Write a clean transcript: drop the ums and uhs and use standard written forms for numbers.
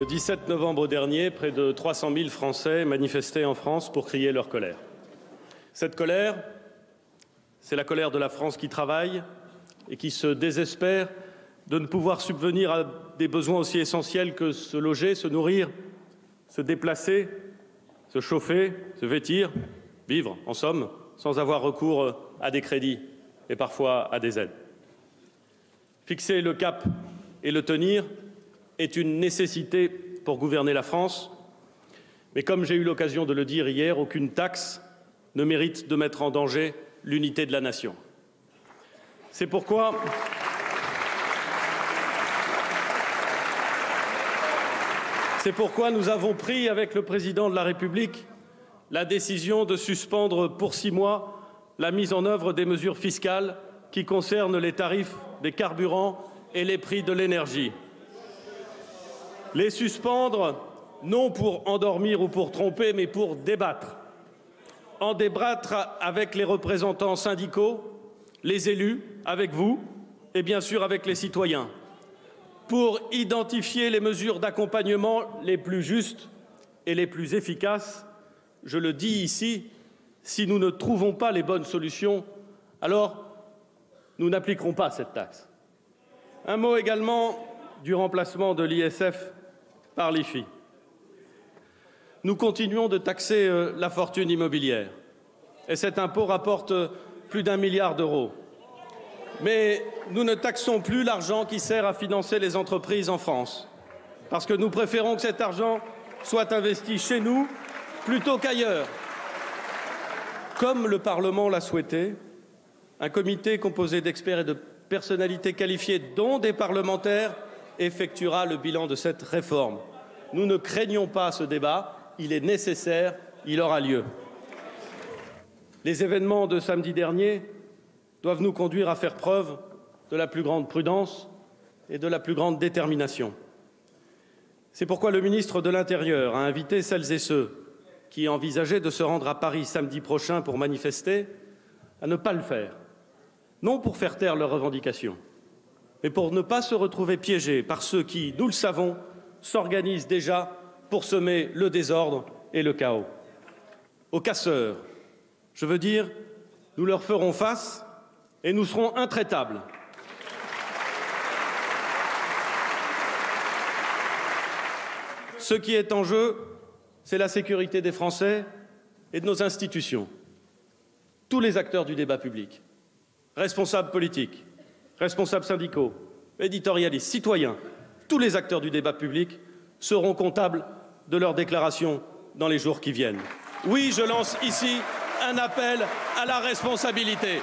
Le 17 novembre dernier, près de 300 000 Français manifestaient en France pour crier leur colère. Cette colère, c'est la colère de la France qui travaille et qui se désespère de ne pouvoir subvenir à des besoins aussi essentiels que se loger, se nourrir, se déplacer, se chauffer, se vêtir, vivre, en somme, sans avoir recours à des crédits et parfois à des aides. Fixer le cap et le tenir est une nécessité pour gouverner la France. Mais comme j'ai eu l'occasion de le dire hier, aucune taxe ne mérite de mettre en danger l'unité de la nation. C'est pourquoi nous avons pris avec le Président de la République la décision de suspendre pour 6 mois la mise en œuvre des mesures fiscales qui concernent les tarifs des carburants et les prix de l'énergie. Les suspendre, non pour endormir ou pour tromper, mais pour débattre. En débattre avec les représentants syndicaux, les élus, avec vous et bien sûr avec les citoyens, pour identifier les mesures d'accompagnement les plus justes et les plus efficaces. Je le dis ici, si nous ne trouvons pas les bonnes solutions, alors nous n'appliquerons pas cette taxe. Un mot également du remplacement de l'ISF par l'IFI. Nous continuons de taxer la fortune immobilière et cet impôt rapporte plus d'1 milliard d'euros. Mais nous ne taxons plus l'argent qui sert à financer les entreprises en France, parce que nous préférons que cet argent soit investi chez nous plutôt qu'ailleurs. Comme le Parlement l'a souhaité, un comité composé d'experts et de personnalités qualifiées, dont des parlementaires, effectuera le bilan de cette réforme. Nous ne craignons pas ce débat, il est nécessaire, il aura lieu. Les événements de samedi dernier doivent nous conduire à faire preuve de la plus grande prudence et de la plus grande détermination. C'est pourquoi le ministre de l'Intérieur a invité celles et ceux qui envisageaient de se rendre à Paris samedi prochain pour manifester à ne pas le faire, non pour faire taire leurs revendications, mais pour ne pas se retrouver piégés par ceux qui, nous le savons, s'organisent déjà pour semer le désordre et le chaos. Aux casseurs, je veux dire, nous leur ferons face et nous serons intraitables. Ce qui est en jeu, c'est la sécurité des Français et de nos institutions. Tous les acteurs du débat public, responsables politiques, responsables syndicaux, éditorialistes, citoyens, tous les acteurs du débat public seront comptables de leurs déclarations dans les jours qui viennent. Oui, je lance ici un appel à la responsabilité.